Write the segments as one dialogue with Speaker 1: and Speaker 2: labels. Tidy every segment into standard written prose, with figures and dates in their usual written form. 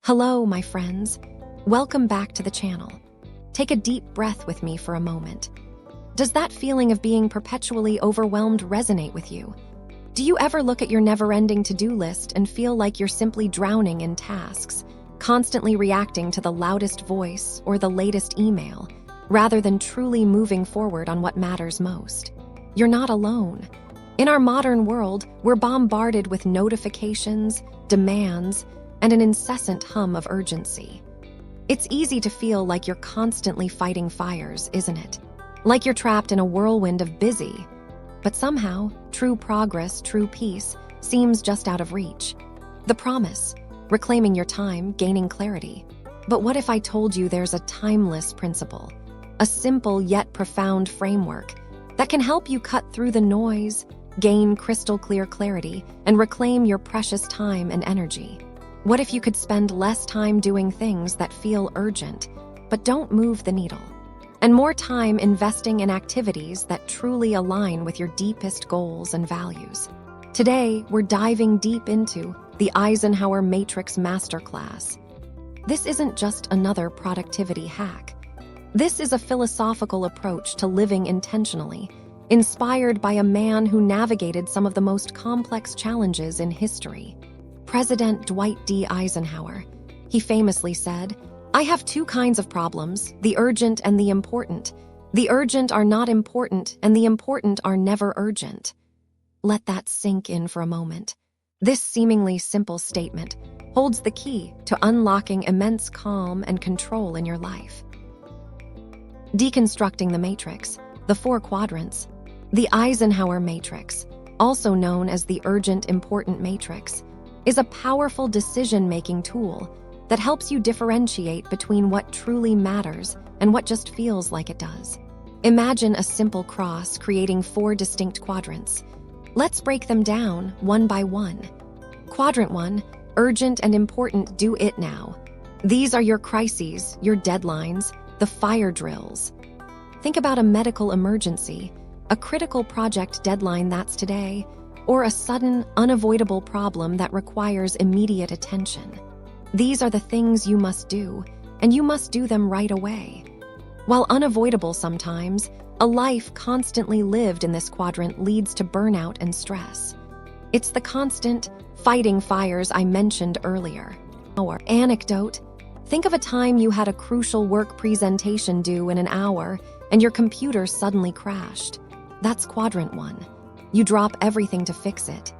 Speaker 1: Hello, my friends. Welcome back to the channel. Take a deep breath with me for a moment. Does that feeling of being perpetually overwhelmed resonate with you? Do you ever look at your never-ending to-do list and feel like you're simply drowning in tasks, constantly reacting to the loudest voice or the latest email, rather than truly moving forward on what matters most? You're not alone. In our modern world, we're bombarded with notifications, demands, and an incessant hum of urgency. It's easy to feel like you're constantly fighting fires, isn't it? Like you're trapped in a whirlwind of busy. But somehow, true progress, true peace, seems just out of reach. The promise, reclaiming your time, gaining clarity. But what if I told you there's a timeless principle, a simple yet profound framework that can help you cut through the noise, gain crystal clear clarity, and reclaim your precious time and energy? What if you could spend less time doing things that feel urgent, but don't move the needle, and more time investing in activities that truly align with your deepest goals and values? Today, we're diving deep into the Eisenhower Matrix Masterclass. This isn't just another productivity hack. This is a philosophical approach to living intentionally, inspired by a man who navigated some of the most complex challenges in history. President Dwight D. Eisenhower. He famously said, "I have two kinds of problems, the urgent and the important. The urgent are not important, and the important are never urgent." Let that sink in for a moment. This seemingly simple statement holds the key to unlocking immense calm and control in your life. Deconstructing the matrix, the four quadrants. The Eisenhower Matrix, also known as the Urgent Important Matrix, is a powerful decision-making tool that helps you differentiate between what truly matters and what just feels like it does. Imagine a simple cross creating four distinct quadrants. Let's break them down one by one. Quadrant 1, urgent and important, do it now. These are your crises, your deadlines, the fire drills. Think about a medical emergency, a critical project deadline that's today, or a sudden, unavoidable problem that requires immediate attention. These are the things you must do, and you must do them right away. While unavoidable sometimes, a life constantly lived in this quadrant leads to burnout and stress. It's the constant fighting fires I mentioned earlier. Our anecdote: think of a time you had a crucial work presentation due in an hour and your computer suddenly crashed. That's quadrant 1. You drop everything to fix it.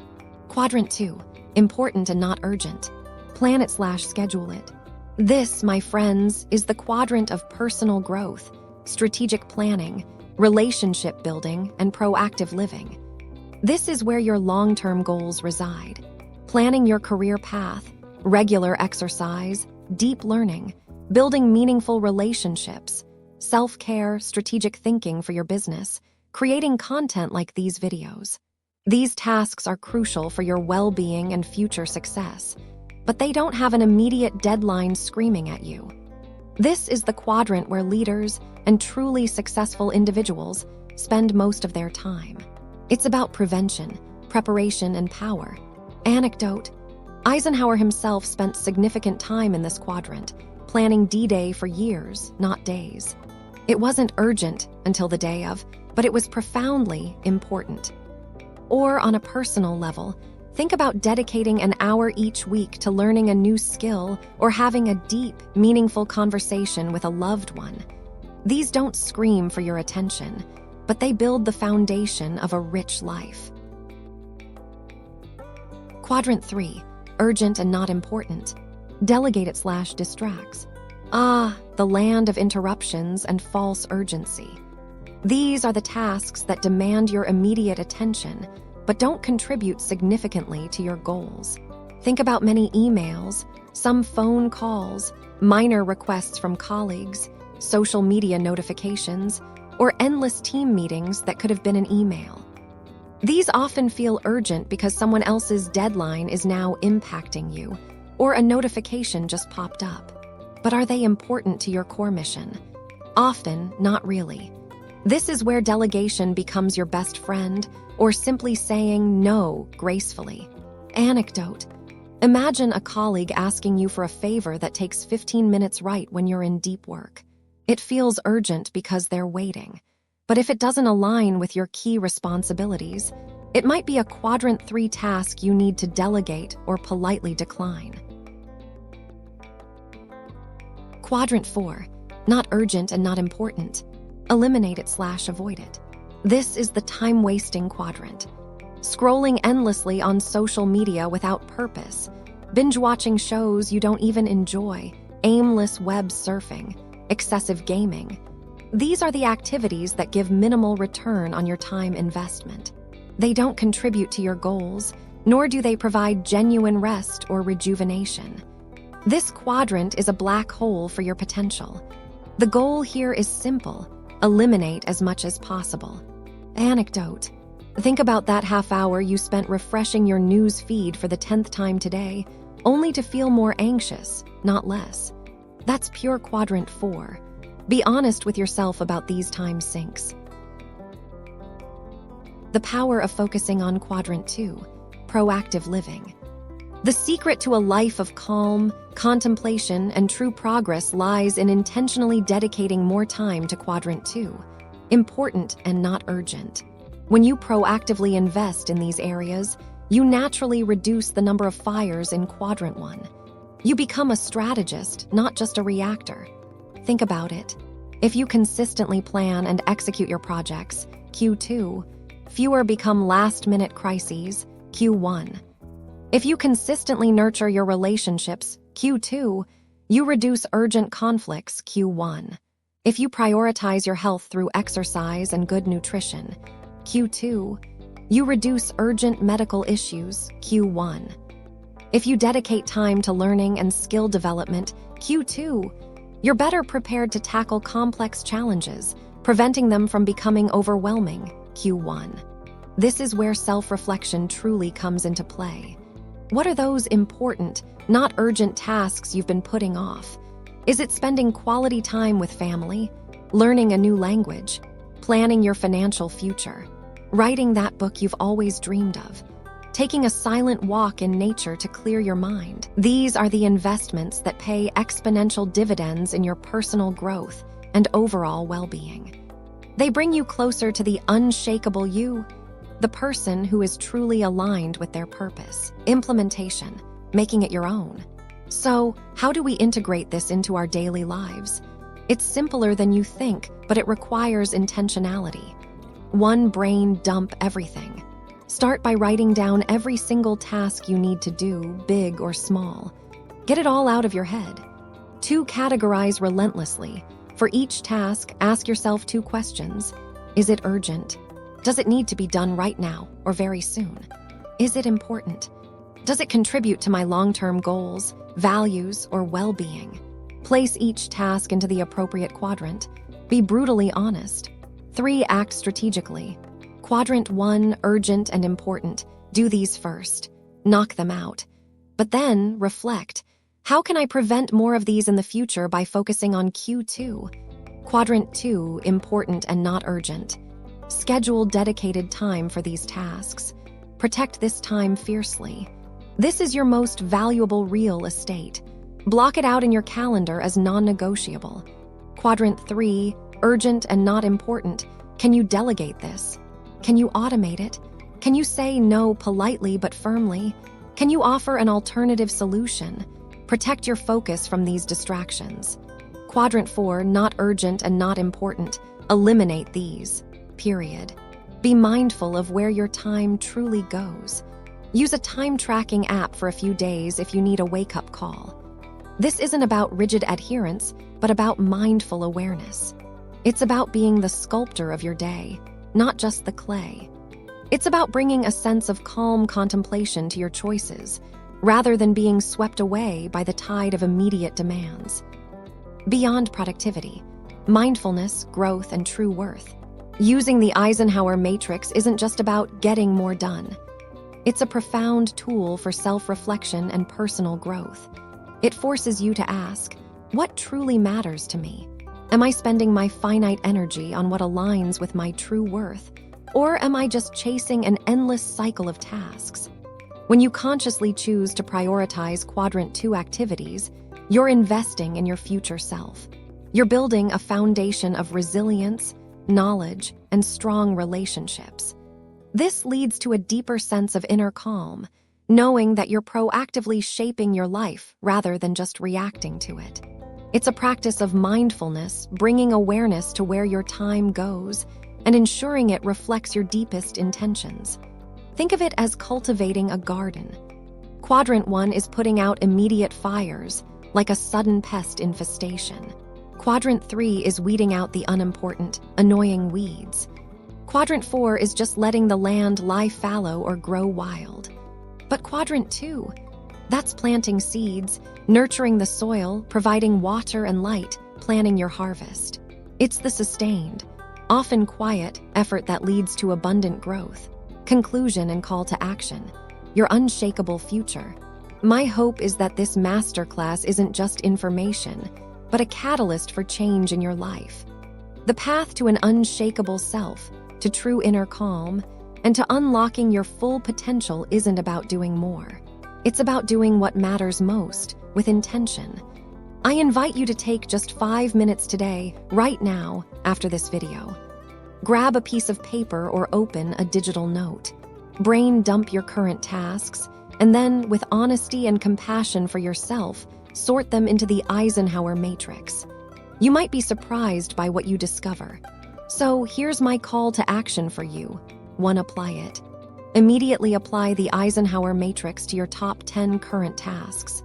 Speaker 1: Quadrant 2, important and not urgent. Plan it/schedule it. This, my friends, is the quadrant of personal growth, strategic planning, relationship building, and proactive living. This is where your long-term goals reside. Planning your career path, regular exercise, deep learning, building meaningful relationships, self-care, strategic thinking for your business, creating content like these videos. These tasks are crucial for your well-being and future success, but they don't have an immediate deadline screaming at you. This is the quadrant where leaders and truly successful individuals spend most of their time. It's about prevention, preparation, and power. Anecdote: Eisenhower himself spent significant time in this quadrant, planning D-Day for years, not days. It wasn't urgent until the day of, but it was profoundly important. Or on a personal level, think about dedicating an hour each week to learning a new skill or having a deep, meaningful conversation with a loved one. These don't scream for your attention, but they build the foundation of a rich life. Quadrant 3, urgent and not important. Delegate it/distracts. The land of interruptions and false urgency. These are the tasks that demand your immediate attention, but don't contribute significantly to your goals. Think about many emails, some phone calls, minor requests from colleagues, social media notifications, or endless team meetings that could have been an email. These often feel urgent because someone else's deadline is now impacting you, or a notification just popped up. But are they important to your core mission? Often, not really. This is where delegation becomes your best friend, or simply saying no gracefully. Anecdote: Imagine a colleague asking you for a favor that takes 15 minutes right when you're in deep work. It feels urgent because they're waiting. But if it doesn't align with your key responsibilities, it might be a quadrant 3 task you need to delegate or politely decline. Quadrant 4, not urgent and not important. Eliminate it/avoid it. This is the time-wasting quadrant. Scrolling endlessly on social media without purpose, binge-watching shows you don't even enjoy, aimless web surfing, excessive gaming. These are the activities that give minimal return on your time investment. They don't contribute to your goals, nor do they provide genuine rest or rejuvenation. This quadrant is a black hole for your potential. The goal here is simple: eliminate as much as possible. Anecdote. Think about that half hour you spent refreshing your news feed for the 10th time today, only to feel more anxious, not less. That's pure quadrant 4. Be honest with yourself about these time sinks. The power of focusing on quadrant 2, proactive living. The secret to a life of calm, contemplation, and true progress lies in intentionally dedicating more time to quadrant 2, important and not urgent. When you proactively invest in these areas, you naturally reduce the number of fires in quadrant 1. You become a strategist, not just a reactor. Think about it. If you consistently plan and execute your projects, Q2, fewer become last-minute crises, Q1. If you consistently nurture your relationships, Q2, you reduce urgent conflicts, Q1. If you prioritize your health through exercise and good nutrition, Q2, you reduce urgent medical issues, Q1. If you dedicate time to learning and skill development, Q2, you're better prepared to tackle complex challenges, preventing them from becoming overwhelming, Q1. This is where self-reflection truly comes into play. What are those important, not urgent tasks you've been putting off? Is it spending quality time with family, learning a new language, planning your financial future, writing that book you've always dreamed of, taking a silent walk in nature to clear your mind? These are the investments that pay exponential dividends in your personal growth and overall well-being. They bring you closer to the unshakable you, the person who is truly aligned with their purpose. Implementation, making it your own. So, how do we integrate this into our daily lives? It's simpler than you think, but it requires intentionality. One brain dump everything. Start by writing down every single task you need to do, big or small. Get it all out of your head. 2, categorize relentlessly. For each task, ask yourself 2 questions. Is it urgent? Does it need to be done right now or very soon? Is it important? Does it contribute to my long-term goals, values, or well-being? Place each task into the appropriate quadrant. Be brutally honest. 3, act strategically. Quadrant 1, urgent and important. Do these first. Knock them out. But then, reflect. How can I prevent more of these in the future by focusing on Q2? Quadrant 2, important and not urgent. Schedule dedicated time for these tasks. Protect this time fiercely. This is your most valuable real estate. Block it out in your calendar as non-negotiable. Quadrant 3, urgent and not important. Can you delegate this? Can you automate it? Can you say no politely but firmly? Can you offer an alternative solution? Protect your focus from these distractions. Quadrant 4, not urgent and not important. Eliminate these. Period. Be mindful of where your time truly goes. Use a time tracking app for a few days if you need a wake-up call. This isn't about rigid adherence, but about mindful awareness. It's about being the sculptor of your day, not just the clay. It's about bringing a sense of calm contemplation to your choices, rather than being swept away by the tide of immediate demands. Beyond productivity, mindfulness, growth, and true worth. Using the Eisenhower Matrix isn't just about getting more done. It's a profound tool for self-reflection and personal growth. It forces you to ask, what truly matters to me? Am I spending my finite energy on what aligns with my true worth? Or am I just chasing an endless cycle of tasks? When you consciously choose to prioritize Quadrant 2 activities, you're investing in your future self. You're building a foundation of resilience, knowledge, and strong relationships. This leads to a deeper sense of inner calm, knowing that you're proactively shaping your life rather than just reacting to it. It's a practice of mindfulness, bringing awareness to where your time goes and ensuring it reflects your deepest intentions. Think of it as cultivating a garden. Quadrant 1 is putting out immediate fires, like a sudden pest infestation. Quadrant 3 is weeding out the unimportant, annoying weeds. Quadrant 4 is just letting the land lie fallow or grow wild. But Quadrant 2, that's planting seeds, nurturing the soil, providing water and light, planning your harvest. It's the sustained, often quiet, effort that leads to abundant growth, conclusion and call to action, your unshakable future. My hope is that this masterclass isn't just information, but a catalyst for change in your life. The path to an unshakable self, to true inner calm, and to unlocking your full potential isn't about doing more. It's about doing what matters most, with intention. I invite you to take just 5 minutes today, right now, after this video. Grab a piece of paper or open a digital note. Brain dump your current tasks, and then, with honesty and compassion for yourself, sort them into the Eisenhower Matrix. You might be surprised by what you discover. So here's my call to action for you. 1. Apply it. Immediately apply the Eisenhower Matrix to your top 10 current tasks.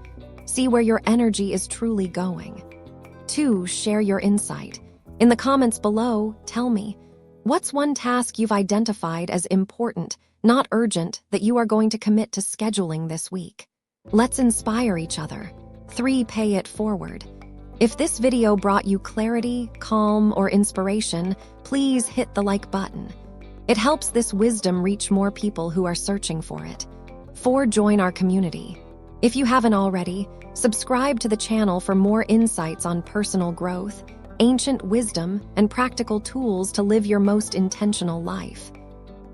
Speaker 1: See where your energy is truly going. 2. Share your insight. In the comments below, tell me, what's one task you've identified as important, not urgent, that you are going to commit to scheduling this week? Let's inspire each other. 3. Pay it forward. If this video brought you clarity, calm, or inspiration, please hit the like button. It helps this wisdom reach more people who are searching for it. 4. Join our community. If you haven't already, subscribe to the channel for more insights on personal growth, ancient wisdom, and practical tools to live your most intentional life.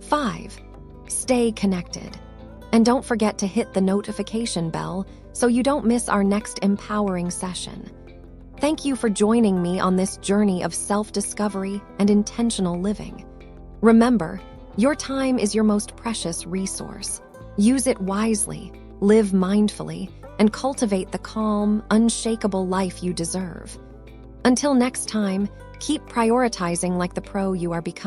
Speaker 1: 5. Stay connected. And don't forget to hit the notification bell so you don't miss our next empowering session. Thank you for joining me on this journey of self-discovery and intentional living. Remember, your time is your most precious resource. Use it wisely, live mindfully, and cultivate the calm, unshakable life you deserve. Until next time, keep prioritizing like the pro you are becoming.